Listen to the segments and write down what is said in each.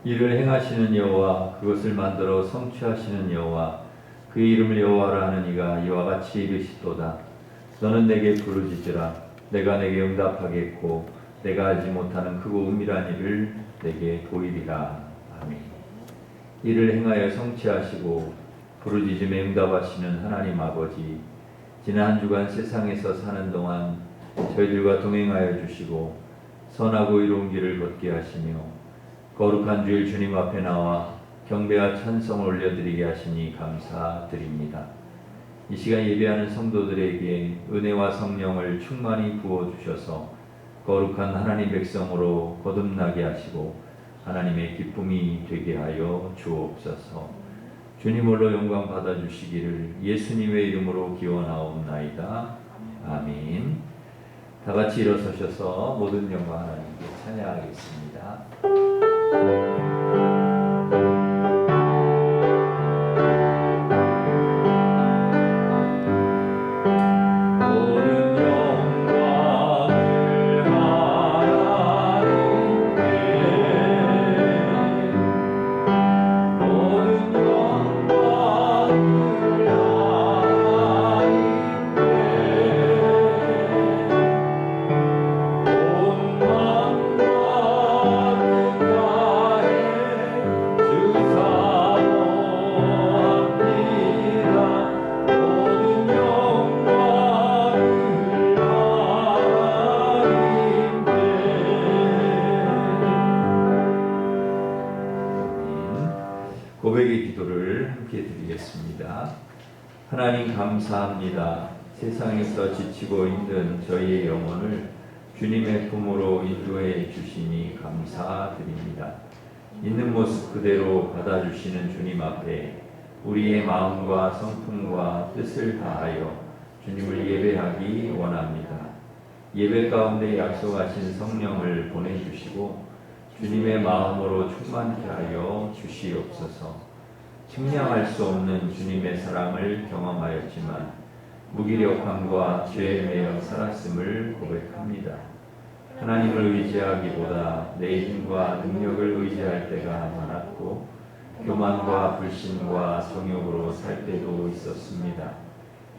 이를 행하시는 여호와, 그것을 만들어 성취하시는 여호와, 그의 이름을 여호와라 하는 이가 이와 같이 이르시도다. 너는 내게 부르짖으라. 내가 내게 응답하겠고 내가 알지 못하는 크고 은밀한 일을 내게 보이리라. 아멘. 이를 행하여 성취하시고 부르짖음에 응답하시는 하나님 아버지, 지난 한 주간 세상에서 사는 동안 저희들과 동행하여 주시고 선하고 이로운 길을 걷게 하시며 거룩한 주일 주님 앞에 나와 경배와 찬송을 올려드리게 하시니 감사드립니다. 이 시간 예배하는 성도들에게 은혜와 성령을 충만히 부어주셔서 거룩한 하나님 백성으로 거듭나게 하시고 하나님의 기쁨이 되게 하여 주옵소서. 주님 홀로 영광 받아주시기를 예수님의 이름으로 기원하옵나이다. 아멘. 다 같이 일어서셔서 모든 영광 하나님께 찬양하겠습니다. 고백의 기도를 함께 드리겠습니다. 하나님 감사합니다. 세상에서 지치고 힘든 저희의 영혼을 주님의 품으로 인도해 주시니 감사드립니다. 있는 모습 그대로 받아주시는 주님 앞에 우리의 마음과 성품과 뜻을 다하여 주님을 예배하기 원합니다. 예배 가운데 약속하신 성령을 보내주시고 주님의 마음으로 충만케 하여 주시옵소서. 측량할 수 없는 주님의 사랑을 경험하였지만 무기력함과 죄에 매여 살았음을 고백합니다. 하나님을 의지하기보다 내 힘과 능력을 의지할 때가 많았고 교만과 불신과 정욕으로 살 때도 있었습니다.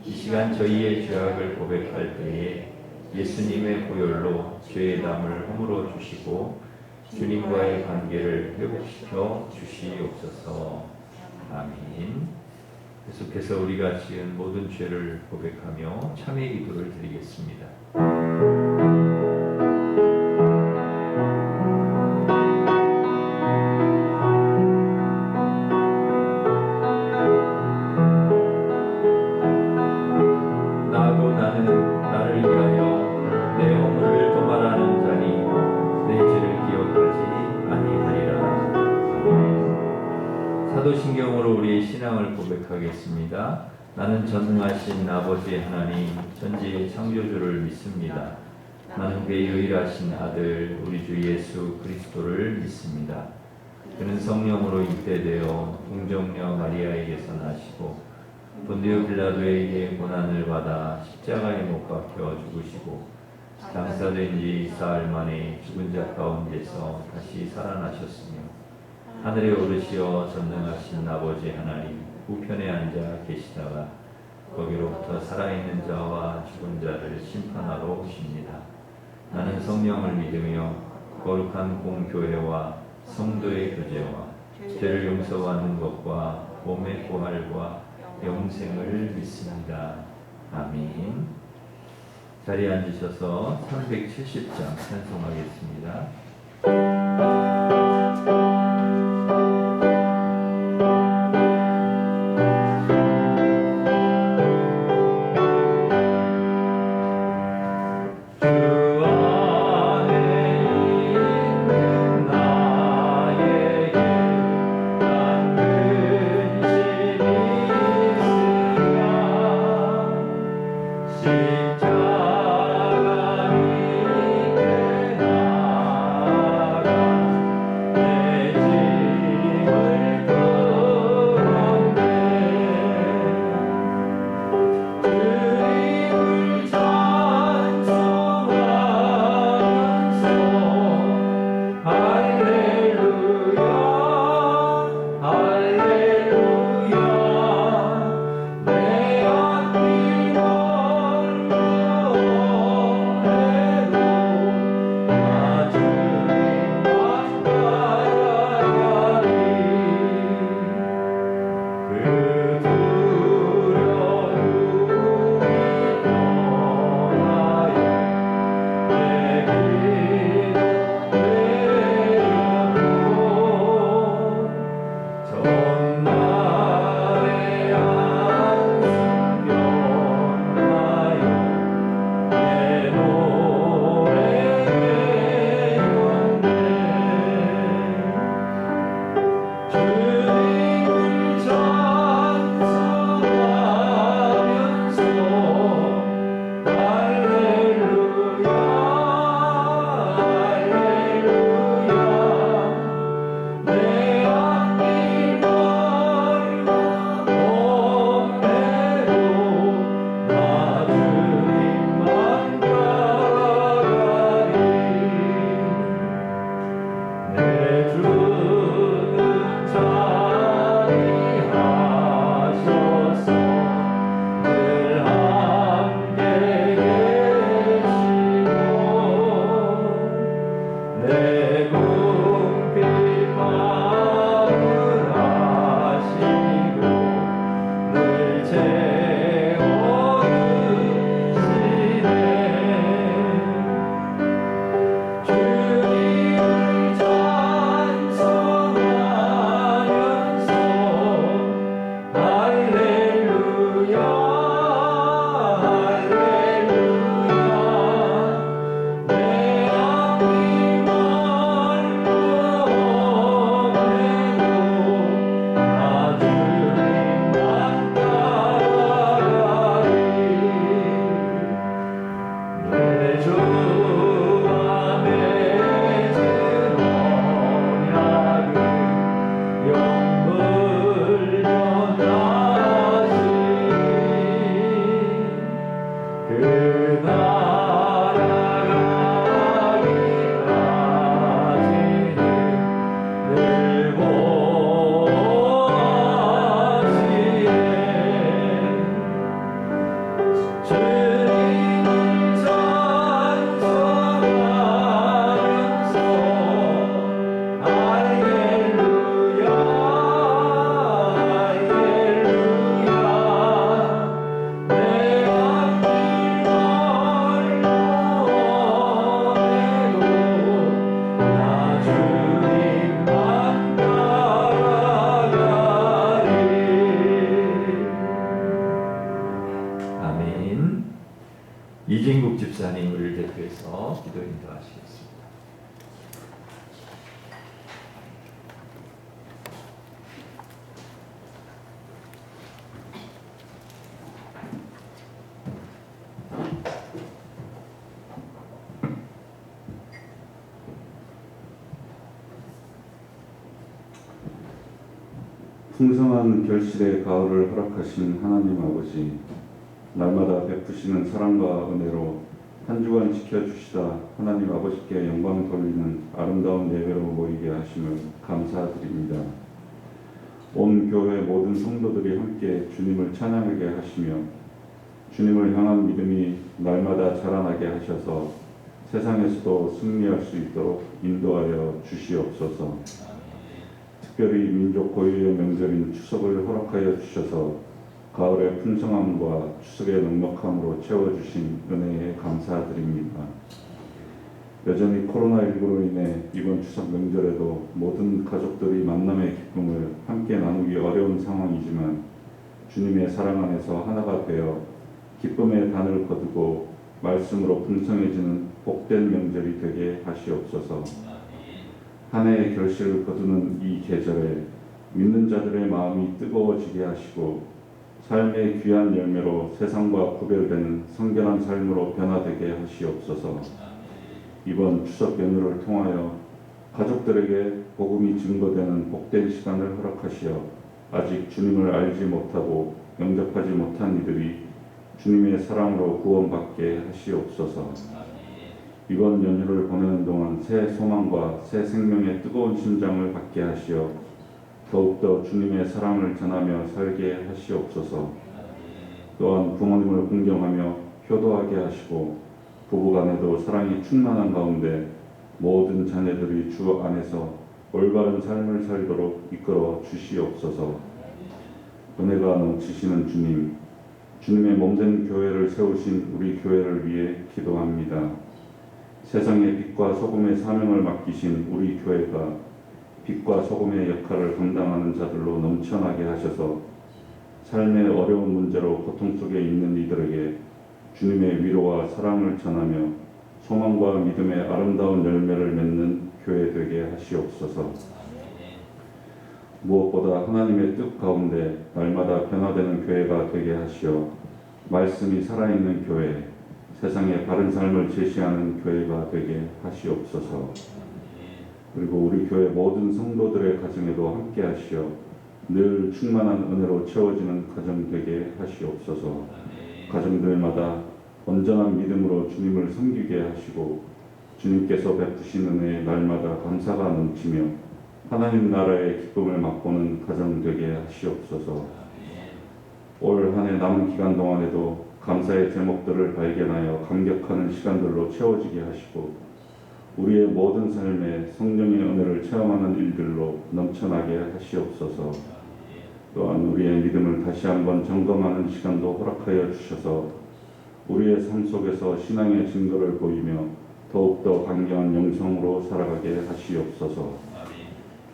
이 시간 저희의 죄악을 고백할 때에 예수님의 보혈로 죄의 담을 허물어 주시고 주님과의 관계를 회복시켜 주시옵소서. 아멘. 계속해서 우리가 지은 모든 죄를 고백하며 참회 기도를 드리겠습니다. 나는 나를 위하여 내 허물을 도말하는 자니 내 죄를 기억하지 아니하리라. 사도신경으로 우리의 신앙을 고백하겠습니다. 나는 전능하신 아버지 하나님 천지의 창조주를 믿습니다. 나는 그의 유일하신 아들 우리 주 예수 그리스도를 믿습니다. 그는 성령으로 잉태되어 동정녀 마리아에게서 나시고 본디오 빌라도에게 고난을 받아 십자가에 못 박혀 죽으시고 장사된 지 사흘 만에 죽은 자 가운데서 다시 살아나셨으며 하늘에 오르시어 전능하신 아버지 하나님 우편에 앉아 계시다가 거기로부터 살아있는 자와 죽은 자를 심판하러 오십니다. 나는 성령을 믿으며 거룩한 공교회와 성도의 교제와 죄를 용서받는 것과 몸의 부활과 영생을 믿습니다. 아멘. 자리에 앉으셔서 370장 찬송하겠습니다. 십자가 밑에 나가 위해서 기도 인도하시겠습니다. 풍성한 결실의 가을을 허락하신 하나님 아버지, 날마다 베푸시는 사랑과 은혜로 한 주간 지켜주시다 하나님 아버지께 영광 돌리는 아름다운 예배로 모이게 하심을 감사드립니다. 온 교회 모든 성도들이 함께 주님을 찬양하게 하시며 주님을 향한 믿음이 날마다 자라나게 하셔서 세상에서도 승리할 수 있도록 인도하여 주시옵소서. 특별히 민족 고유의 명절인 추석을 허락하여 주셔서 가을의 풍성함과 추석의 넉넉함으로 채워주신 은혜에 감사드립니다. 여전히 코로나19로 인해 이번 추석 명절에도 모든 가족들이 만남의 기쁨을 함께 나누기 어려운 상황이지만 주님의 사랑 안에서 하나가 되어 기쁨의 단을 거두고 말씀으로 풍성해지는 복된 명절이 되게 하시옵소서. 한 해의 결실을 거두는 이 계절에 믿는 자들의 마음이 뜨거워지게 하시고 삶의 귀한 열매로 세상과 구별되는 성결한 삶으로 변화되게 하시옵소서. 이번 추석 연휴를 통하여 가족들에게 복음이 증거되는 복된 시간을 허락하시어 아직 주님을 알지 못하고 영접하지 못한 이들이 주님의 사랑으로 구원받게 하시옵소서. 이번 연휴를 보내는 동안 새 소망과 새 생명의 뜨거운 심장을 갖게 하시어 더욱더 주님의 사랑을 전하며 살게 하시옵소서. 또한 부모님을 공경하며 효도하게 하시고 부부간에도 사랑이 충만한 가운데 모든 자녀들이 주 안에서 올바른 삶을 살도록 이끌어 주시옵소서. 은혜가 넘치시는 주님, 주님의 몸된 교회를 세우신 우리 교회를 위해 기도합니다. 세상의 빛과 소금의 사명을 맡기신 우리 교회가 빛과 소금의 역할을 감당하는 자들로 넘쳐나게 하셔서 삶의 어려운 문제로 고통 속에 있는 이들에게 주님의 위로와 사랑을 전하며 소망과 믿음의 아름다운 열매를 맺는 교회 되게 하시옵소서. 무엇보다 하나님의 뜻 가운데 날마다 변화되는 교회가 되게 하시어 말씀이 살아있는 교회, 세상에 바른 삶을 제시하는 교회가 되게 하시옵소서. 그리고 우리 교회 모든 성도들의 가정에도 함께 하시어 늘 충만한 은혜로 채워지는 가정 되게 하시옵소서. 가정들마다 온전한 믿음으로 주님을 섬기게 하시고 주님께서 베푸신 은혜에 날마다 감사가 넘치며 하나님 나라의 기쁨을 맛보는 가정 되게 하시옵소서. 올 한 해 남은 기간 동안에도 감사의 제목들을 발견하여 감격하는 시간들로 채워지게 하시고 우리의 모든 삶에 성령의 은혜를 체험하는 일들로 넘쳐나게 하시옵소서. 또한 우리의 믿음을 다시 한번 점검하는 시간도 허락하여 주셔서 우리의 삶 속에서 신앙의 증거를 보이며 더욱더 강경한 영성으로 살아가게 하시옵소서.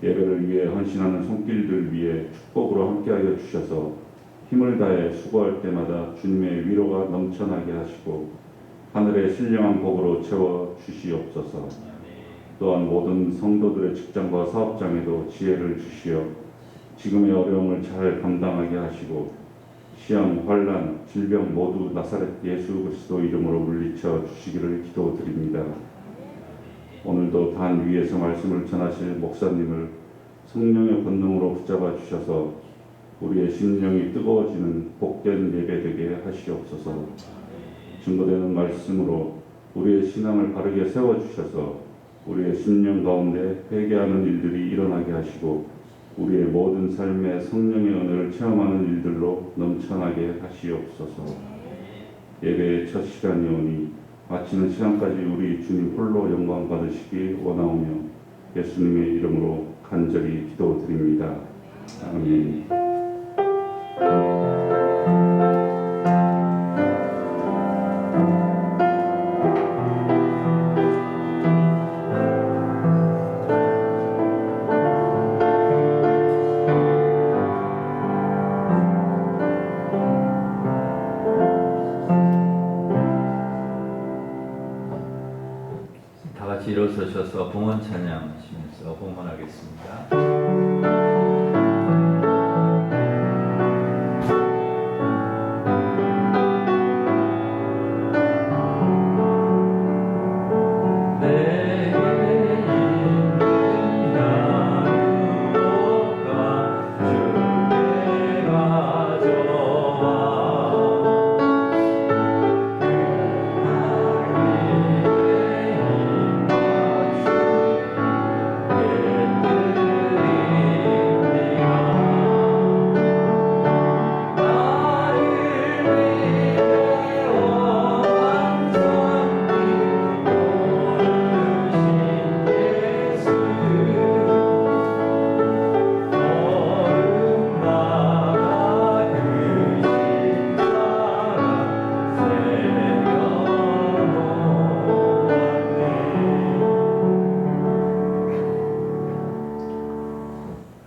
예배를 위해 헌신하는 손길들 위해 축복으로 함께하여 주셔서 힘을 다해 수고할 때마다 주님의 위로가 넘쳐나게 하시고 하늘의 신령한 복으로 채워 주시옵소서. 또한 모든 성도들의 직장과 사업장에도 지혜를 주시어 지금의 어려움을 잘 감당하게 하시고 시험, 환난, 질병 모두 나사렛 예수 그리스도 이름으로 물리쳐 주시기를 기도드립니다. 오늘도 단 위에서 말씀을 전하실 목사님을 성령의 권능으로 붙잡아 주셔서 우리의 심령이 뜨거워지는 복된 예배 되게 하시옵소서. 증거되는 말씀으로 우리의 신앙을 바르게 세워주셔서 우리의 심령 가운데 회개하는 일들이 일어나게 하시고 우리의 모든 삶에 성령의 은혜를 체험하는 일들로 넘쳐나게 하시옵소서. 예배의 첫 시간이오니 마치는 시간까지 우리 주님 홀로 영광 받으시기 원하오며 예수님의 이름으로 간절히 기도드립니다. 아멘.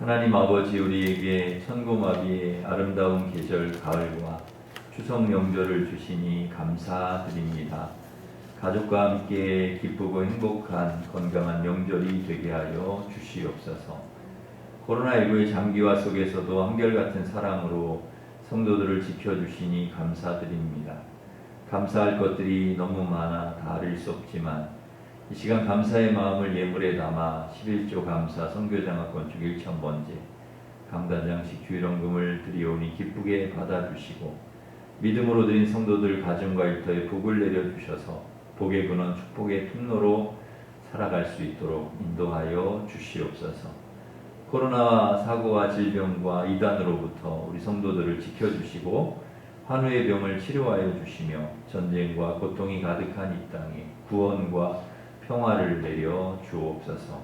하나님 아버지, 우리에게 천고마비의 아름다운 계절 가을과 추석 명절을 주시니 감사드립니다. 가족과 함께 기쁘고 행복한 건강한 명절이 되게 하여 주시옵소서. 코로나19의 장기화 속에서도 한결같은 사랑으로 성도들을 지켜주시니 감사드립니다. 감사할 것들이 너무 많아 다 알릴 수 없지만 이 시간 감사의 마음을 예물에 담아 11조 감사 선교장학 건축 1,000번째 감단장식 주일원금을 드리오니 기쁘게 받아주시고 믿음으로 드린 성도들 가정과 일터에 복을 내려주셔서 복의 근원 축복의 통로로 살아갈 수 있도록 인도하여 주시옵소서. 코로나 사고와 질병과 이단으로부터 우리 성도들을 지켜주시고 환우의 병을 치료하여 주시며 전쟁과 고통이 가득한 이 땅에 구원과 평화를 내려 주옵소서.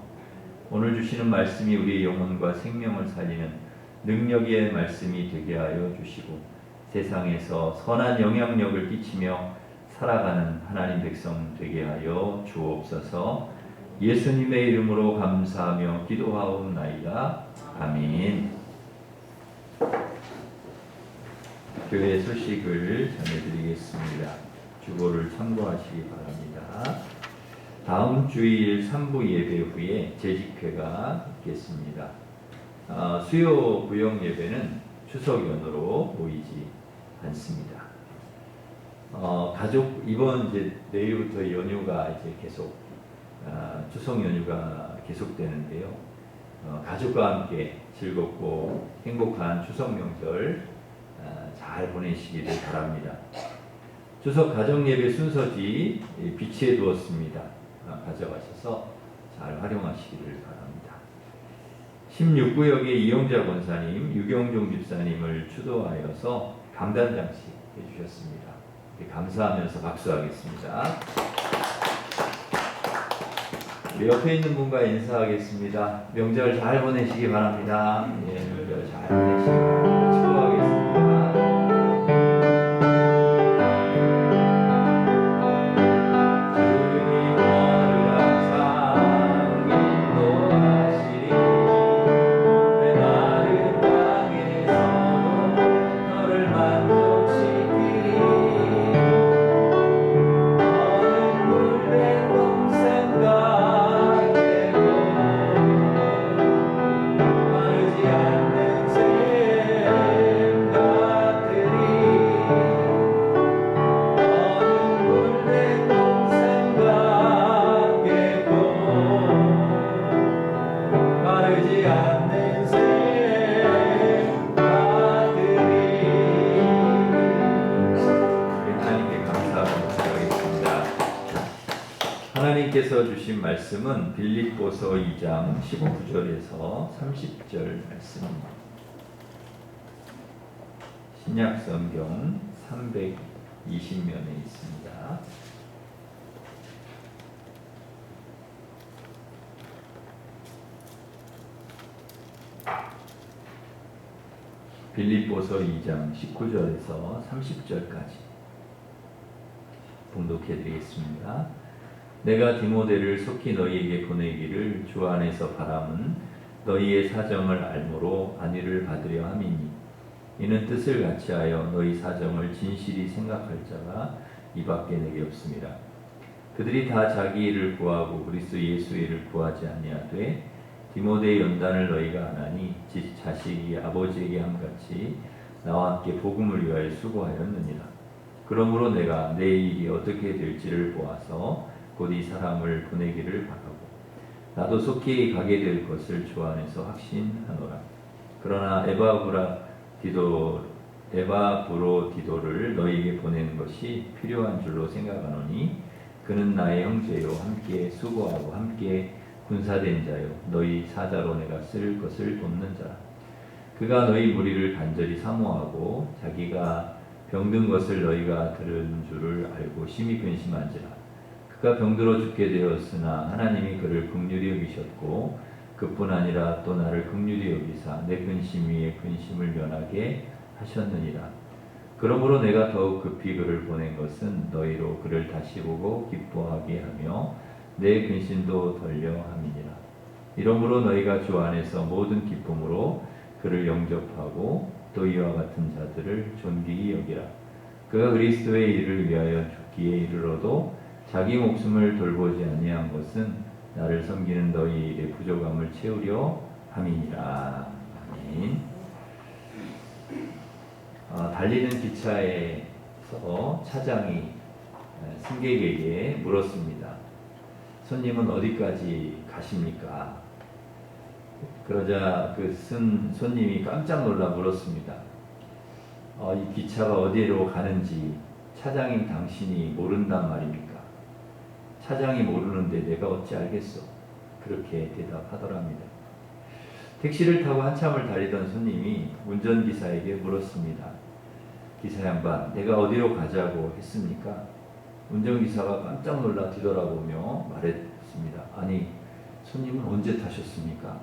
오늘 주시는 말씀이 우리의 영혼과 생명을 살리는 능력의 말씀이 되게 하여 주시고 세상에서 선한 영향력을 끼치며 살아가는 하나님 백성 되게 하여 주옵소서. 예수님의 이름으로 감사하며 기도하옵나이다. 아멘. 교회 소식을 전해드리겠습니다. 주보를 참고하시기 바랍니다. 다음 주일 3부 예배 후에 재직회가 있겠습니다. 수요 부영 예배는 추석 연휴로 모이지 않습니다. 가족 이번 이제 내일부터 연휴가 이제 계속 추석 연휴가 계속되는데요. 가족과 함께 즐겁고 행복한 추석 명절 잘 보내시기를 바랍니다. 추석 가정 예배 순서지 비치해 두었습니다. 가져가셔서 잘 활용하시기를 바랍니다. 16구역의 이영자 권사님, 유경종 집사님을 추도하여서 감단장식 해주셨습니다. 감사하면서 박수하겠습니다. 옆에 있는 분과 인사하겠습니다. 명절 잘 보내시기 바랍니다. 명절 잘 보내시기 바랍니다. 축복하겠습니다. 하나님께서 주신 말씀은 빌립보서 2장 19절에서 30절 말씀입니다. 신약 성경 320면에 있습니다. 빌립보서 2장 19절에서 30절까지 봉독해 드리겠습니다. 내가 디모데를 속히 너희에게 보내기를 주 안에서 바람은 너희의 사정을 알므로 안위를 받으려 함이니 이는 뜻을 같이하여 너희 사정을 진실이 생각할 자가 이밖에 내게 없습니다. 그들이 다 자기 일을 구하고 그리스도 예수 일을 구하지 아니하되 디모데의 연단을 너희가 안 하니 자식이 아버지에게 함같이 나와 함께 복음을 위하여 수고하였느니라. 그러므로 내가 내 일이 어떻게 될지를 보아서 곧 이 사람을 보내기를 바라고 나도 속히 가게 될 것을 주 안에서 확신하노라. 그러나 에바브로디도를 너희에게 보내는 것이 필요한 줄로 생각하노니 그는 나의 형제요 함께 수고하고 함께 군사된 자요 너희 사자로 내가 쓸 것을 돕는 자라. 그가 너희 무리를 간절히 사모하고 자기가 병든 것을 너희가 들은 줄을 알고 심히 근심한지라. 그가 병들어 죽게 되었으나 하나님이 그를 긍휼히 여기셨고 그뿐 아니라 또 나를 긍휼히 여기사 내 근심 위에 근심을 면하게 하셨느니라. 그러므로 내가 더욱 급히 그를 보낸 것은 너희로 그를 다시 보고 기뻐하게 하며 내 근심도 덜려 함이니라. 이러므로 너희가 주 안에서 모든 기쁨으로 그를 영접하고 또 이와 같은 자들을 존귀히 여기라. 그가 그리스도의 일을 위하여 죽기에 이르러도 자기 목숨을 돌보지 아니한 것은 나를 섬기는 너희 일의 부족함을 채우려 함이니라. 아멘. 달리는 기차에서 차장이 승객에게 물었습니다. 손님은 어디까지 가십니까? 그러자 그 손님이 깜짝 놀라 물었습니다. 이 기차가 어디로 가는지 차장인 당신이 모른단 말입니까? 차장이 모르는데 내가 어찌 알겠어? 그렇게 대답하더랍니다. 택시를 타고 한참을 달리던 손님이 운전기사에게 물었습니다. 기사 양반, 내가 어디로 가자고 했습니까? 운전기사가 깜짝 놀라 뒤돌아보며 말했습니다. 아니, 손님은 언제 타셨습니까?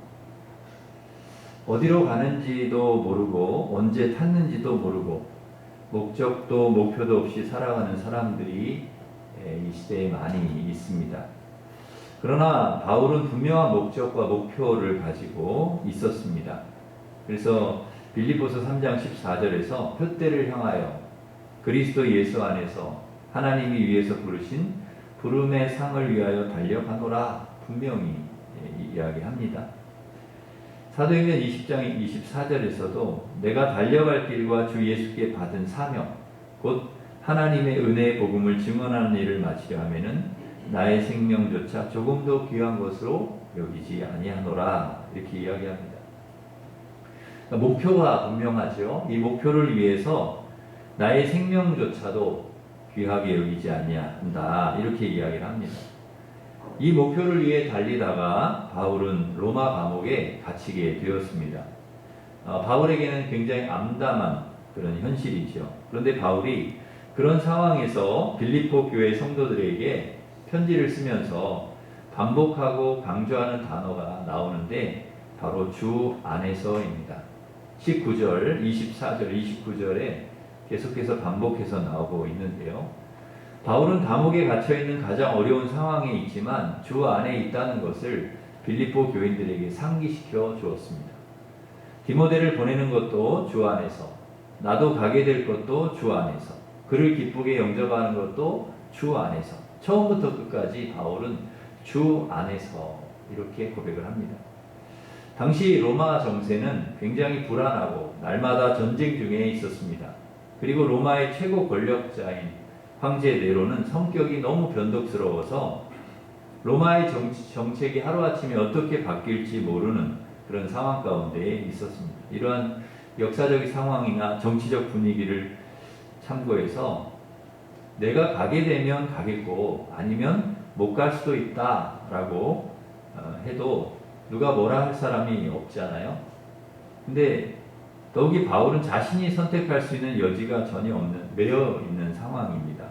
어디로 가는지도 모르고 언제 탔는지도 모르고 목적도 목표도 없이 살아가는 사람들이 이 시대에 많이 있습니다. 그러나 바울은 분명한 목적과 목표를 가지고 있었습니다. 그래서 빌립보서 3장 14절에서 표대를 향하여 그리스도 예수 안에서 하나님이 위에서 부르신 부름의 상을 위하여 달려가노라 분명히 이야기합니다. 사도행전 20장 24절에서도 내가 달려갈 길과 주 예수께 받은 사명 곧 하나님의 은혜의 복음을 증언하는 일을 마치려 하면은 나의 생명조차 조금도 귀한 것으로 여기지 아니하노라 이렇게 이야기합니다. 그러니까 목표가 분명하죠. 이 목표를 위해서 나의 생명조차도 귀하게 여기지 아니한다 이렇게 이야기를 합니다. 이 목표를 위해 달리다가 바울은 로마 감옥에 갇히게 되었습니다. 바울에게는 굉장히 암담한 그런 현실이죠. 그런데 바울이 그런 상황에서 빌립보 교회 성도들에게 편지를 쓰면서 반복하고 강조하는 단어가 나오는데 바로 주 안에서입니다. 19절, 24절, 29절에 계속해서 반복해서 나오고 있는데요. 바울은 감옥에 갇혀있는 가장 어려운 상황에 있지만 주 안에 있다는 것을 빌립보 교인들에게 상기시켜 주었습니다. 디모데를 보내는 것도 주 안에서, 나도 가게 될 것도 주 안에서, 그를 기쁘게 영접하는 것도 주 안에서, 처음부터 끝까지 바울은 주 안에서 이렇게 고백을 합니다. 당시 로마 정세는 굉장히 불안하고 날마다 전쟁 중에 있었습니다. 그리고 로마의 최고 권력자인 황제 네로는 성격이 너무 변덕스러워서 로마의 정책이 하루아침에 어떻게 바뀔지 모르는 그런 상황 가운데 있었습니다. 이러한 역사적 상황이나 정치적 분위기를 참고해서 내가 가게 되면 가겠고 아니면 못 갈 수도 있다라고 해도 누가 뭐라 할 사람이 없잖아요. 근데 더욱이 바울은 자신이 선택할 수 있는 여지가 전혀 없는 매여 있는 상황입니다.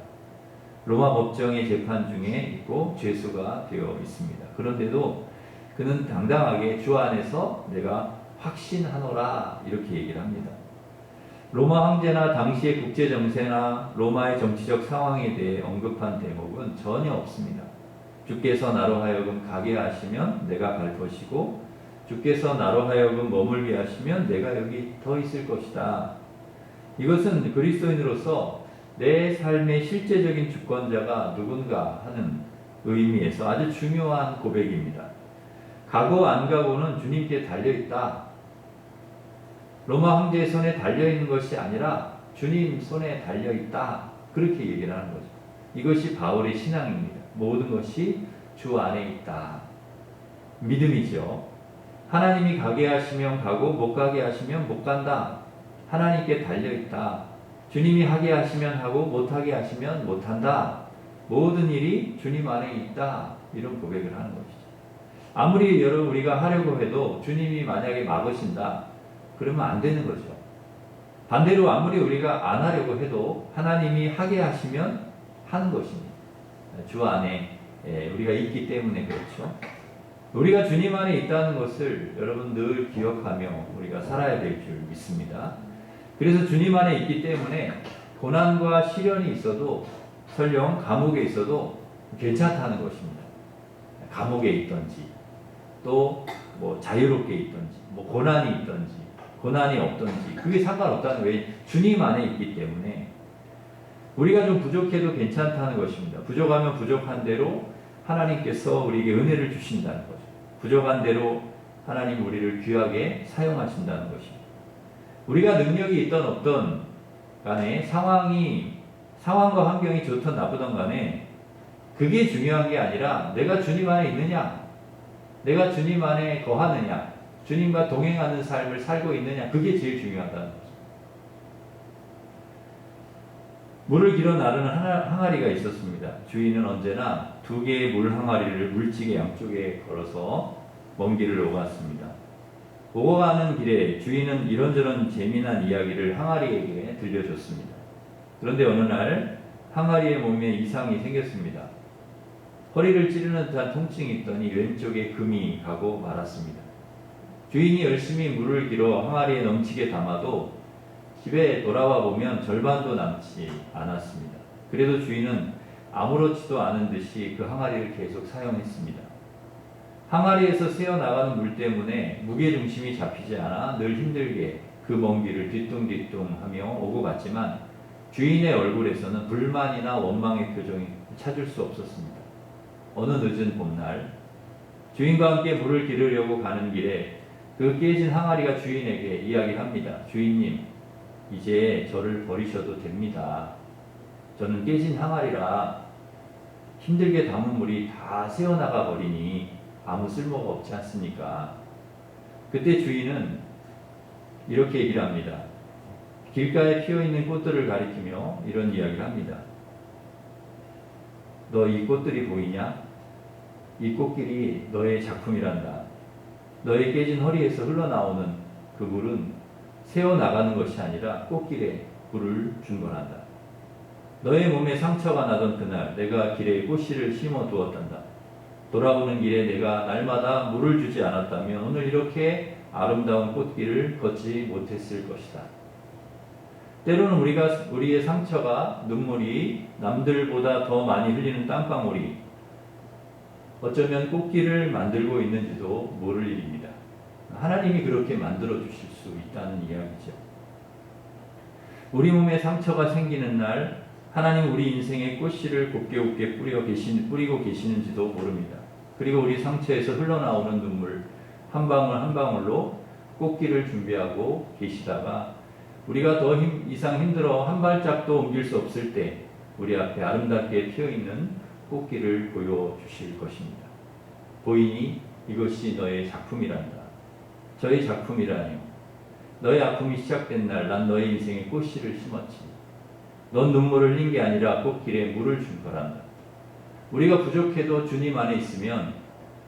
로마 법정의 재판 중에 있고 죄수가 되어 있습니다. 그런데도 그는 당당하게 주 안에서 내가 확신하노라 이렇게 얘기를 합니다. 로마 황제나 당시의 국제 정세나 로마의 정치적 상황에 대해 언급한 대목은 전혀 없습니다. 주께서 나로 하여금 가게 하시면 내가 갈 것이고 주께서 나로 하여금 머물게 하시면 내가 여기 더 있을 것이다. 이것은 그리스도인으로서 내 삶의 실제적인 주권자가 누군가 하는 의미에서 아주 중요한 고백입니다. 가고 안 가고는 주님께 달려있다. 로마 황제의 손에 달려있는 것이 아니라 주님 손에 달려있다. 그렇게 얘기를 하는 거죠. 이것이 바울의 신앙입니다. 모든 것이 주 안에 있다. 믿음이죠. 하나님이 가게 하시면 가고 못 가게 하시면 못 간다. 하나님께 달려있다. 주님이 하게 하시면 하고 못하게 하시면 못한다. 모든 일이 주님 안에 있다. 이런 고백을 하는 것이죠. 아무리 여러분 우리가 하려고 해도 주님이 만약에 막으신다. 그러면 안 되는 거죠. 반대로 아무리 우리가 안 하려고 해도 하나님이 하게 하시면 하는 것입니다. 주 안에 우리가 있기 때문에 그렇죠. 우리가 주님 안에 있다는 것을 여러분 늘 기억하며 우리가 살아야 될 줄 믿습니다. 그래서 주님 안에 있기 때문에 고난과 시련이 있어도 설령 감옥에 있어도 괜찮다는 것입니다. 감옥에 있든지 또 뭐 자유롭게 있든지 뭐 고난이 있든지 고난이 없든지 그게 상관없다는 거예요. 주님 안에 있기 때문에 우리가 좀 부족해도 괜찮다는 것입니다. 부족하면 부족한 대로 하나님께서 우리에게 은혜를 주신다는 거죠. 부족한 대로 하나님 우리를 귀하게 사용하신다는 것입니다. 우리가 능력이 있던 없던 간에 상황과 환경이 좋든 나쁘든 간에 그게 중요한 게 아니라 내가 주님 안에 있느냐, 내가 주님 안에 거하느냐, 주님과 동행하는 삶을 살고 있느냐, 그게 제일 중요하다는 거죠. 물을 길어 나르는 항아리가 있었습니다. 주인은 언제나 2개의 물 항아리를 물지개 양쪽에 걸어서 먼 길을 오갔습니다. 오고 가는 길에 주인은 이런저런 재미난 이야기를 항아리에게 들려줬습니다. 그런데 어느 날 항아리의 몸에 이상이 생겼습니다. 허리를 찌르는 듯한 통증이 있더니 왼쪽에 금이 가고 말았습니다. 주인이 열심히 물을 길어 항아리에 넘치게 담아도 집에 돌아와 보면 절반도 남지 않았습니다. 그래도 주인은 아무렇지도 않은 듯이 그 항아리를 계속 사용했습니다. 항아리에서 새어나가는 물 때문에 무게중심이 잡히지 않아 늘 힘들게 그 먼 길을 뒤뚱뒤뚱하며 오고 갔지만 주인의 얼굴에서는 불만이나 원망의 표정이 찾을 수 없었습니다. 어느 늦은 봄날 주인과 함께 물을 기르려고 가는 길에 그 깨진 항아리가 주인에게 이야기합니다. 주인님, 이제 저를 버리셔도 됩니다. 저는 깨진 항아리라 힘들게 담은 물이 다 새어나가 버리니 아무 쓸모가 없지 않습니까? 그때 주인은 이렇게 얘기를 합니다. 길가에 피어있는 꽃들을 가리키며 이런 이야기를 합니다. 너 이 꽃들이 보이냐? 이 꽃길이 너의 작품이란다. 너의 깨진 허리에서 흘러나오는 그 물은 새어나가는 것이 아니라 꽃길에 물을 준 거란다. 너의 몸에 상처가 나던 그날 내가 길에 꽃씨를 심어 두었단다. 돌아오는 길에 내가 날마다 물을 주지 않았다면 오늘 이렇게 아름다운 꽃길을 걷지 못했을 것이다. 때로는 우리의 상처가 눈물이 남들보다 더 많이 흘리는 땀방울이 어쩌면 꽃길을 만들고 있는지도 모를 일입니다. 하나님이 그렇게 만들어 주실 수 있다는 이야기죠. 우리 몸에 상처가 생기는 날 하나님 우리 인생의 꽃씨를 곱게 뿌리고 계시는지도 모릅니다. 그리고 우리 상처에서 흘러나오는 눈물 한 방울 한 방울로 꽃길을 준비하고 계시다가 우리가 더 이상 힘들어 한 발짝도 옮길 수 없을 때 우리 앞에 아름답게 피어있는 꽃길을 보여주실 것입니다. 보이니 이것이 너의 작품이란다. 저의 작품이라니요. 너의 아픔이 시작된 날 난 너의 인생에 꽃씨를 심었지. 넌 눈물을 흘린 게 아니라 꽃길에 물을 준 거란다. 우리가 부족해도 주님 안에 있으면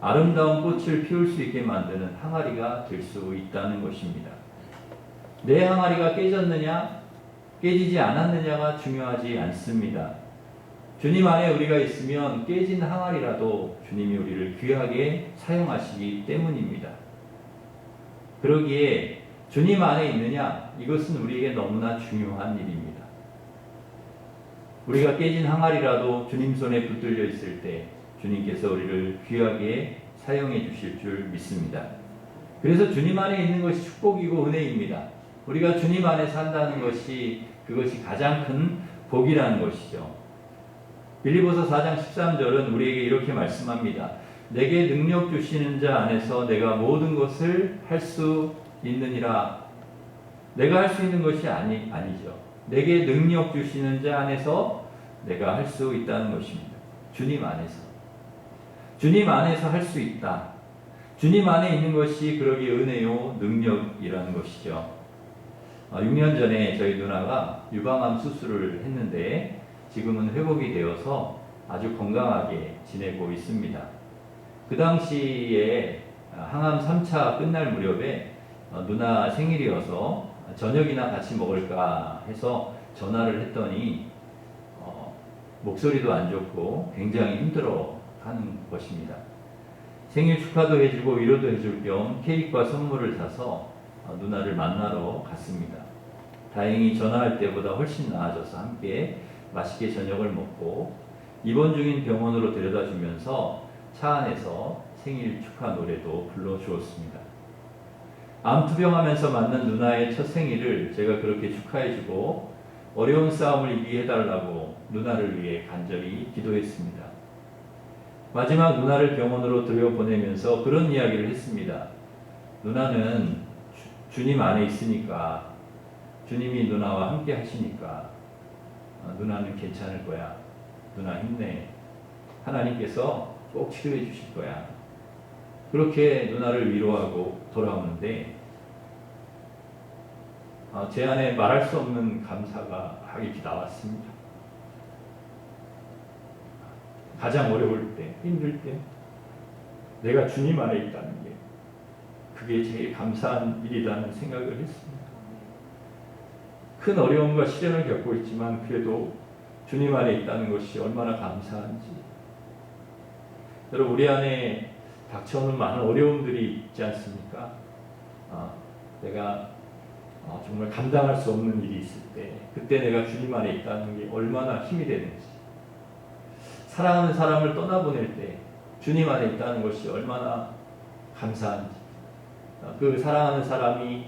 아름다운 꽃을 피울 수 있게 만드는 항아리가 될 수 있다는 것입니다. 내 항아리가 깨졌느냐, 깨지지 않았느냐가 중요하지 않습니다. 주님 안에 우리가 있으면 깨진 항아리라도 주님이 우리를 귀하게 사용하시기 때문입니다. 그러기에 주님 안에 있느냐, 이것은 우리에게 너무나 중요한 일입니다. 우리가 깨진 항아리라도 주님 손에 붙들려 있을 때 주님께서 우리를 귀하게 사용해 주실 줄 믿습니다. 그래서 주님 안에 있는 것이 축복이고 은혜입니다. 우리가 주님 안에 산다는 것이 그것이 가장 큰 복이라는 것이죠. 빌립보서 4장 13절은 우리에게 이렇게 말씀합니다. 내게 능력 주시는 자 안에서 내가 모든 것을 할 수 있느니라. 내가 할 수 있는 것이 아니죠. 내게 능력 주시는 자 안에서 내가 할 수 있다는 것입니다. 주님 안에서. 주님 안에서 할 수 있다. 주님 안에 있는 것이 그러기 은혜요 능력이라는 것이죠. 6년 전에 저희 누나가 유방암 수술을 했는데 지금은 회복이 되어서 아주 건강하게 지내고 있습니다. 그 당시에 항암 3차 끝날 무렵에 누나 생일이어서 저녁이나 같이 먹을까 해서 전화를 했더니 목소리도 안 좋고 굉장히 힘들어 하는 것입니다. 생일 축하도 해주고 위로도 해줄 겸 케이크와 선물을 사서 누나를 만나러 갔습니다. 다행히 전화할 때보다 훨씬 나아져서 함께 맛있게 저녁을 먹고 입원 중인 병원으로 데려다 주면서 차 안에서 생일 축하 노래도 불러주었습니다. 암투병하면서 맞는 누나의 첫 생일을 제가 그렇게 축하해주고 어려운 싸움을 이기게 해달라고 누나를 위해 간절히 기도했습니다. 마지막 누나를 병원으로 들여보내면서 그런 이야기를 했습니다. 누나는 주님 안에 있으니까, 주님이 누나와 함께 하시니까 누나는 괜찮을 거야. 누나 힘내. 하나님께서 꼭 치료해 주실 거야. 그렇게 누나를 위로하고 돌아오는데 제 안에 말할 수 없는 감사가 막 이렇게 나왔습니다. 가장 어려울 때, 힘들 때 내가 주님 안에 있다는 게 그게 제일 감사한 일이라는 생각을 했습니다. 큰 어려움과 시련을 겪고 있지만 그래도 주님 안에 있다는 것이 얼마나 감사한지. 여러분, 우리 안에 닥쳐오는 많은 어려움들이 있지 않습니까? 내가 정말 감당할 수 없는 일이 있을 때 그때 내가 주님 안에 있다는 게 얼마나 힘이 되는지, 사랑하는 사람을 떠나보낼 때 주님 안에 있다는 것이 얼마나 감사한지, 그 사랑하는 사람이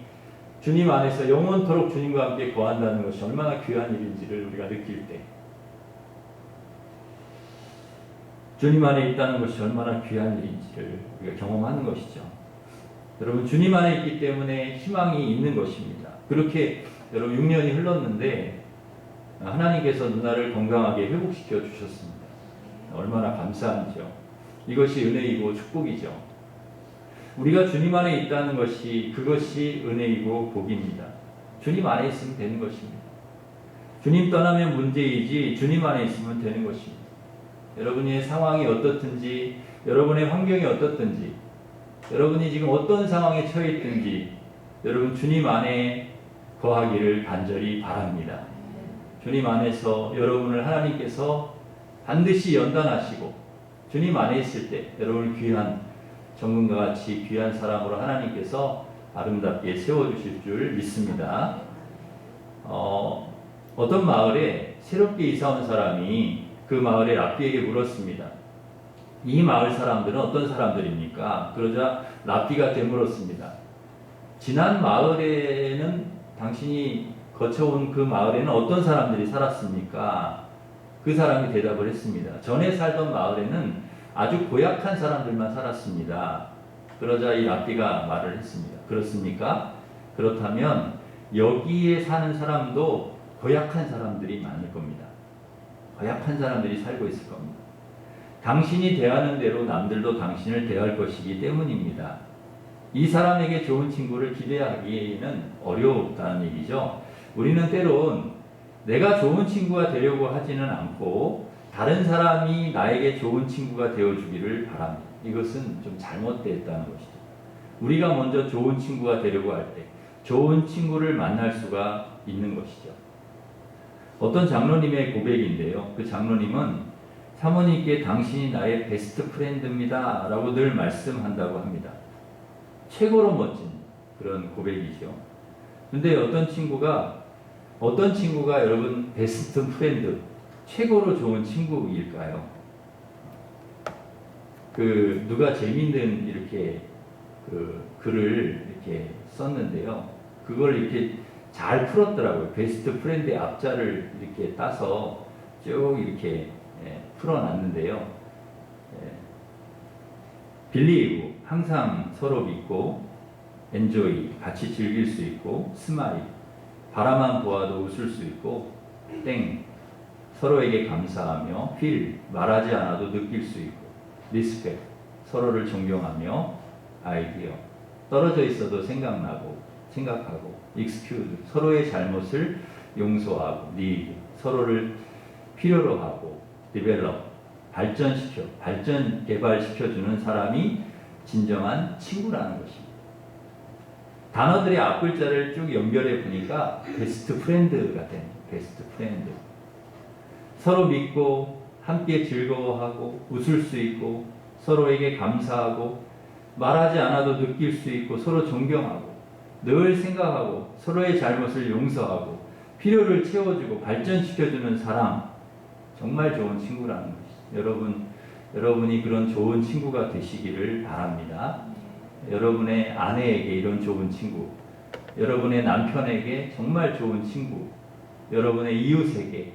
주님 안에서 영원토록 주님과 함께 거한다는 것이 얼마나 귀한 일인지를 우리가 느낄 때 주님 안에 있다는 것이 얼마나 귀한 일인지를 우리가 경험하는 것이죠. 여러분, 주님 안에 있기 때문에 희망이 있는 것입니다. 그렇게 여러분 6년이 흘렀는데 하나님께서 누나를 건강하게 회복시켜 주셨습니다. 얼마나 감사한지요. 이것이 은혜이고 축복이죠. 우리가 주님 안에 있다는 것이, 그것이 은혜이고 복입니다. 주님 안에 있으면 되는 것입니다. 주님 떠나면 문제이지 주님 안에 있으면 되는 것입니다. 여러분의 상황이 어떻든지, 여러분의 환경이 어떻든지, 여러분이 지금 어떤 상황에 처해 있든지 여러분 주님 안에 거하기를 간절히 바랍니다. 주님 안에서 여러분을 하나님께서 반드시 연단하시고 주님 안에 있을 때 여러분을 귀한 정금과 같이 귀한 사람으로 하나님께서 아름답게 세워주실 줄 믿습니다. 어떤 마을에 새롭게 이사온 사람이 그 마을의 랍비에게 물었습니다. 이 마을 사람들은 어떤 사람들입니까? 그러자 랍비가 되물었습니다. 지난 마을에는, 당신이 거쳐온 그 마을에는 어떤 사람들이 살았습니까? 그 사람이 대답을 했습니다. 전에 살던 마을에는 아주 고약한 사람들만 살았습니다. 그러자 이 랍비가 말을 했습니다. 그렇습니까? 그렇다면 여기에 사는 사람도 고약한 사람들이 많을 겁니다. 고약한 사람들이 살고 있을 겁니다. 당신이 대하는 대로 남들도 당신을 대할 것이기 때문입니다. 이 사람에게 좋은 친구를 기대하기에는 어렵다는 얘기죠. 우리는 때론 내가 좋은 친구가 되려고 하지는 않고 다른 사람이 나에게 좋은 친구가 되어주기를 바랍니다. 이것은 좀 잘못되었다는 것이죠. 우리가 먼저 좋은 친구가 되려고 할 때 좋은 친구를 만날 수가 있는 것이죠. 어떤 장로님의 고백인데요. 그 장로님은 사모님께 당신이 나의 베스트 프렌드입니다 라고 늘 말씀한다고 합니다. 최고로 멋진 그런 고백이죠. 근데 어떤 친구가 여러분 베스트 프렌드, 최고로 좋은 친구일까요? 누가 재밌는 이렇게 글을 이렇게 썼는데요. 그걸 이렇게 잘 풀었더라고요. 베스트 프렌드의 앞자를 이렇게 따서 쭉 이렇게 풀어놨는데요. 빌리브, 항상 서로 믿고, 엔조이, 같이 즐길 수 있고, 스마일, 바라만 보아도 웃을 수 있고, 땡, 서로에게 감사하며, 필, 말하지 않아도 느낄 수 있고, 리스펙, 서로를 존경하며, 아이디어, 떨어져 있어도 생각하고, 익스큐즈, 서로의 잘못을 용서하고, 니드, 서로를 필요로 하고, 디벨롭, 개발시켜주는 사람이 진정한 친구라는 것입니다. 단어들의 앞글자를 쭉 연결해 보니까 베스트 프렌드가 된, 베스트 프렌드. 서로 믿고, 함께 즐거워하고, 웃을 수 있고, 서로에게 감사하고, 말하지 않아도 느낄 수 있고, 서로 존경하고, 늘 생각하고, 서로의 잘못을 용서하고, 필요를 채워주고 발전시켜주는 사람, 정말 좋은 친구라는 것이죠. 여러분, 여러분이 그런 좋은 친구가 되시기를 바랍니다. 여러분의 아내에게 이런 좋은 친구, 여러분의 남편에게 정말 좋은 친구, 여러분의 이웃에게,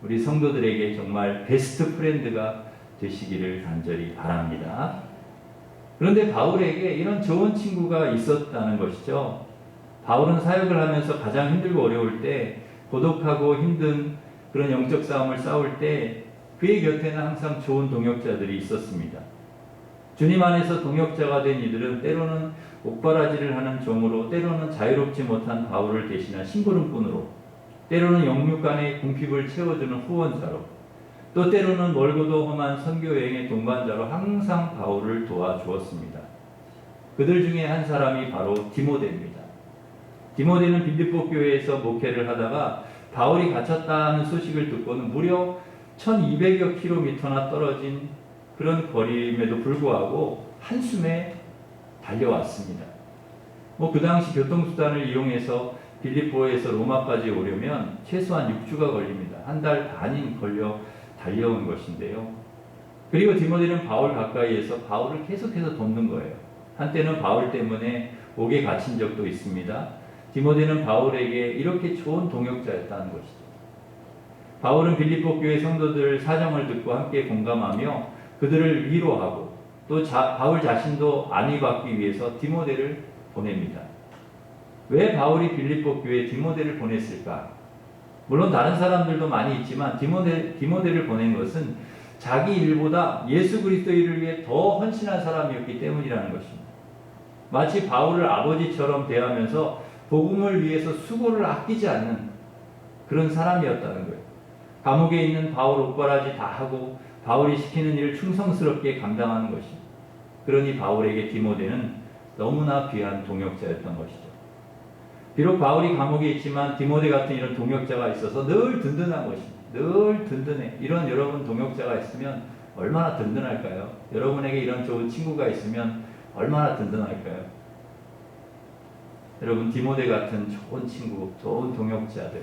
우리 성도들에게 정말 베스트 프렌드가 되시기를 간절히 바랍니다. 그런데 바울에게 이런 좋은 친구가 있었다는 것이죠. 바울은 사역을 하면서 가장 힘들고 어려울 때, 고독하고 힘든 그런 영적 싸움을 싸울 때 그의 곁에는 항상 좋은 동역자들이 있었습니다. 주님 안에서 동역자가 된 이들은 때로는 옥바라지를 하는 종으로, 때로는 자유롭지 못한 바울을 대신한 심부름꾼으로, 때로는 영육간의 궁핍을 채워주는 후원자로, 또 때로는 멀고도 험한 선교 여행의 동반자로 항상 바울을 도와주었습니다. 그들 중에 한 사람이 바로 디모데입니다. 디모데는 빌립보 교회에서 목회를 하다가 바울이 갇혔다는 소식을 듣고는 무려 1200여 킬로미터나 떨어진 그런 거리임에도 불구하고 한숨에 달려왔습니다. 그 당시 교통수단을 이용해서 빌립보에서 로마까지 오려면 최소한 6주가 걸립니다. 한 달 반이 걸려 달려온 것인데요. 그리고 디모데는 바울 가까이에서 바울을 계속해서 돕는 거예요. 한때는 바울 때문에 옥에 갇힌 적도 있습니다. 디모데는 바울에게 이렇게 좋은 동역자였다는 것이죠. 바울은 빌립보 교회 성도들 사정을 듣고 함께 공감하며 그들을 위로하고 또 바울 자신도 안위받기 위해서 디모데를 보냅니다. 왜 바울이 빌립보 교회에 디모데를 보냈을까? 물론 다른 사람들도 많이 있지만 디모데를 보낸 것은 자기 일보다 예수 그리스도의 일을 위해 더 헌신한 사람이었기 때문이라는 것입니다. 마치 바울을 아버지처럼 대하면서 복음을 위해서 수고를 아끼지 않는 그런 사람이었다는 거예요. 감옥에 있는 바울 옥바라지 다 하고 바울이 시키는 일을 충성스럽게 감당하는 것입니다. 그러니 바울에게 디모데는 너무나 귀한 동역자였던 것이죠. 비록 바울이 감옥에 있지만 디모데 같은 이런 동역자가 있어서 늘 든든한 것입니다. 늘 든든해. 이런 여러분 동역자가 있으면 얼마나 든든할까요? 여러분에게 이런 좋은 친구가 있으면 얼마나 든든할까요? 여러분 디모데 같은 좋은 친구, 좋은 동역자들,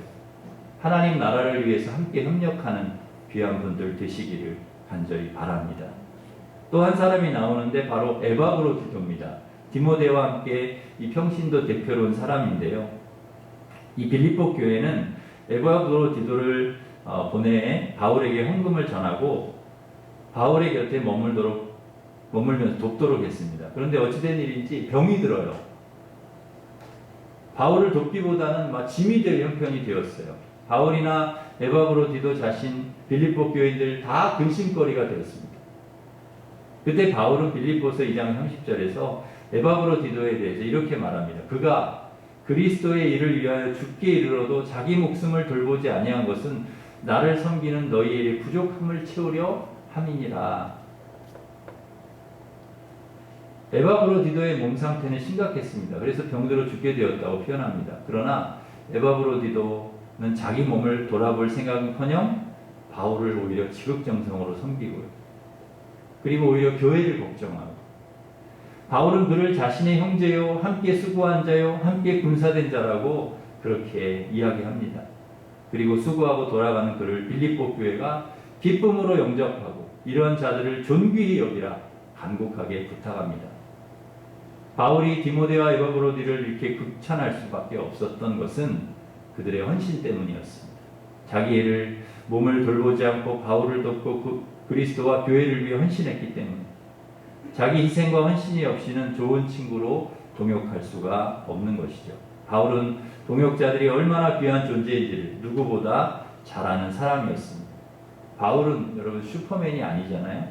하나님 나라를 위해서 함께 협력하는 귀한 분들 되시기를 간절히 바랍니다. 또 한 사람이 나오는데 바로 에바브로디도입니다. 디모데와 함께 이 평신도 대표로 온 사람인데요. 이 빌립보 교회는 에바브로디도를 보내 바울에게 헌금을 전하고 바울의 곁에 머물면서 돕도록 했습니다. 그런데 어찌된 일인지 병이 들어요. 바울을 돕기보다는 짐이 될 형편이 되었어요. 바울이나 에바브로디도 자신, 빌립보 교인들 다 근심거리가 되었습니다. 그때 바울은 빌립보서 2장 30절에서 에바브로디도에 대해서 이렇게 말합니다. 그가 그리스도의 일을 위하여 죽게 이르러도 자기 목숨을 돌보지 아니한 것은 나를 섬기는 너희의 부족함을 채우려 함이니라. 에바브로디도의 몸 상태는 심각했습니다. 그래서 병들어 죽게 되었다고 표현합니다. 그러나 에바브로디도는 자기 몸을 돌아볼 생각은커녕 바울을 오히려 지극정성으로 섬기고요. 그리고 오히려 교회를 걱정하고, 바울은 그를 자신의 형제요, 함께 수고한 자요, 함께 군사된 자라고 그렇게 이야기합니다. 그리고 수고하고 돌아가는 그를 빌립보 교회가 기쁨으로 영접하고 이런 자들을 존귀히 여기라 간곡하게 부탁합니다. 바울이 디모데와 에바브로디를 이렇게 극찬할 수밖에 없었던 것은 그들의 헌신 때문이었습니다. 자기의 몸을 돌보지 않고 바울을 돕고 그리스도와 교회를 위해 헌신했기 때문에 자기 희생과 헌신이 없이는 좋은 친구로 동역할 수가 없는 것이죠. 바울은 동역자들이 얼마나 귀한 존재인지를 누구보다 잘 아는 사람이었습니다. 바울은 여러분 슈퍼맨이 아니잖아요.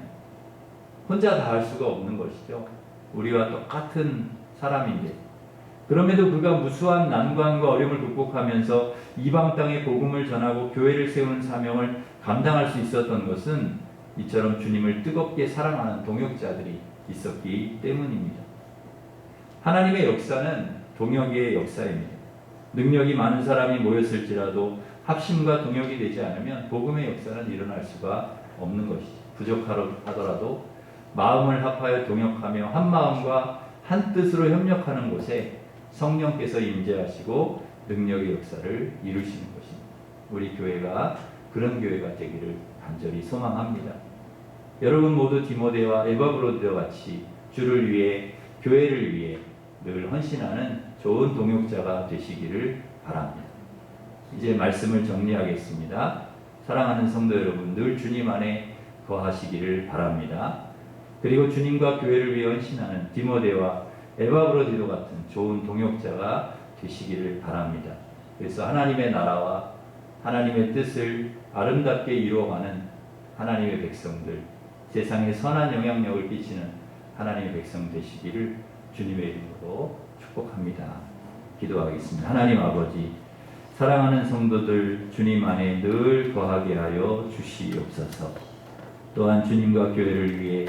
혼자 다 할 수가 없는 것이죠. 우리와 똑같은 사람인데, 그럼에도 그가 무수한 난관과 어려움을 극복하면서 이방 땅에 복음을 전하고 교회를 세우는 사명을 감당할 수 있었던 것은 이처럼 주님을 뜨겁게 사랑하는 동역자들이 있었기 때문입니다. 하나님의 역사는 동역의 역사입니다. 능력이 많은 사람이 모였을지라도 합심과 동역이 되지 않으면 복음의 역사는 일어날 수가 없는 것이죠. 부족하더라도 마음을 합하여 동역하며 한 마음과 한 뜻으로 협력하는 곳에 성령께서 임재하시고 능력의 역사를 이루시는 것입니다. 우리 교회가 그런 교회가 되기를 간절히 소망합니다. 여러분 모두 디모데와 에바브로디와 같이 주를 위해, 교회를 위해 늘 헌신하는 좋은 동역자가 되시기를 바랍니다. 이제 말씀을 정리하겠습니다. 사랑하는 성도 여러분, 늘 주님 안에 거하시기를 바랍니다. 그리고 주님과 교회를 위해 헌신하는 디모데와 에바브로디도 같은 좋은 동역자가 되시기를 바랍니다. 그래서 하나님의 나라와 하나님의 뜻을 아름답게 이루어가는 하나님의 백성들, 세상에 선한 영향력을 끼치는 하나님의 백성 되시기를 주님의 이름으로 축복합니다. 기도하겠습니다. 하나님 아버지, 사랑하는 성도들 주님 안에 늘 거하게 하여 주시옵소서. 또한 주님과 교회를 위해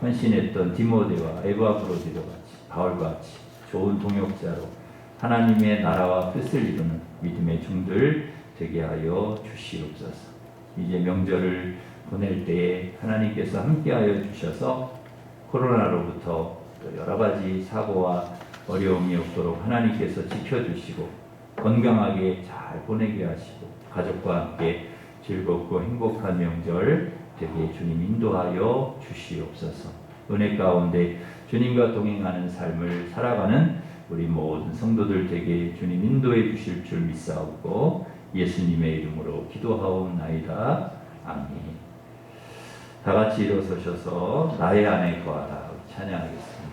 헌신했던 디모데와 에바브로디와 같이, 바울과 같이 좋은 동역자로 하나님의 나라와 뜻을 이루는 믿음의 종들 되게 하여 주시옵소서. 이제 명절을 보낼 때에 하나님께서 함께하여 주셔서 코로나로부터 또 여러 가지 사고와 어려움이 없도록 하나님께서 지켜주시고 건강하게 잘 보내게 하시고 가족과 함께 즐겁고 행복한 명절 되게 주님 인도하여 주시옵소서. 은혜 가운데 주님과 동행하는 삶을 살아가는 우리 모든 성도들 되게 주님 인도해 주실 줄 믿사옵고 예수님의 이름으로 기도하옵나이다. 아멘. 다 같이 일어서셔서 나의 안에 거하라 찬양하겠습니다.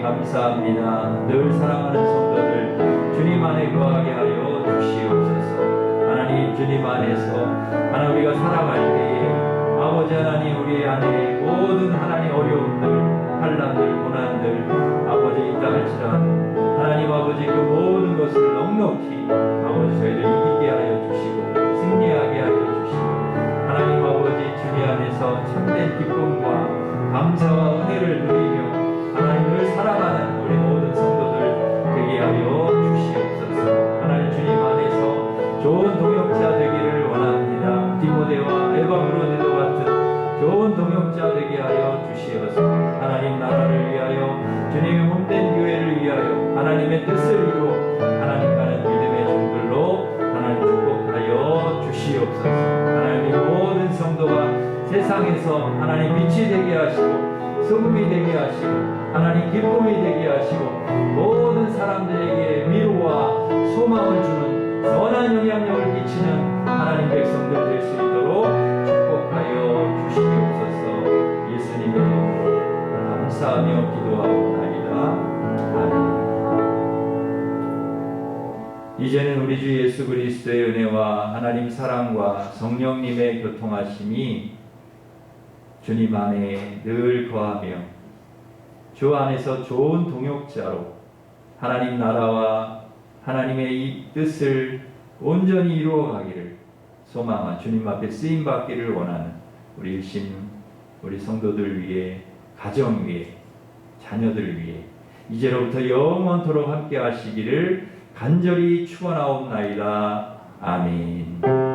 감사합니다. 늘 사랑하는 성도들 주님 안에 거하게 하여 주시옵소서. 하나님 주님 안에서 하나님 우리가 살아갈 때에 아버지 하나님 우리 안에 모든 하나님 어려움들 환난들 고난들 아버지 있다 할지라도 하나님 아버지 그 모든 것을 넉넉히 아버지 저희를 이기게 하여 주시고 승리하게 하여 주시고 하나님 아버지 주님 안에서 참된 기쁨과 감사와 은혜를 누리며 하나님 주님의 몸된 교회를 위하여 하나님의 뜻을 이루어 하나님과는 믿음의 종들로 하나님 축복하여 주시옵소서. 하나님의 모든 성도가 세상에서 하나님 빛이 되게 하시고 소금이 되게 하시고 하나님 기쁨이 되게 하시고 모든 사람들에게 위로와 소망을 주는 선한 영향력을 끼치는 하나님 백성들 될 수 있도록 축복하여 주시옵소서. 예수님의 이름으로 감사하며 기도하옵나이다. 아멘. 이제는 우리 주 예수 그리스도의 은혜와 하나님 사랑과 성령님의 교통하심이 주님 안에 늘 거하며 주 안에서 좋은 동역자로 하나님 나라와 하나님의 이 뜻을 온전히 이루어가기를 소망한 주님 앞에 쓰임받기를 원하는 우리 일심 우리 성도들 위해 가정 위해 자녀들 위해 이제로부터 영원토록 함께 하시기를 간절히 축원하옵나이다. 아멘.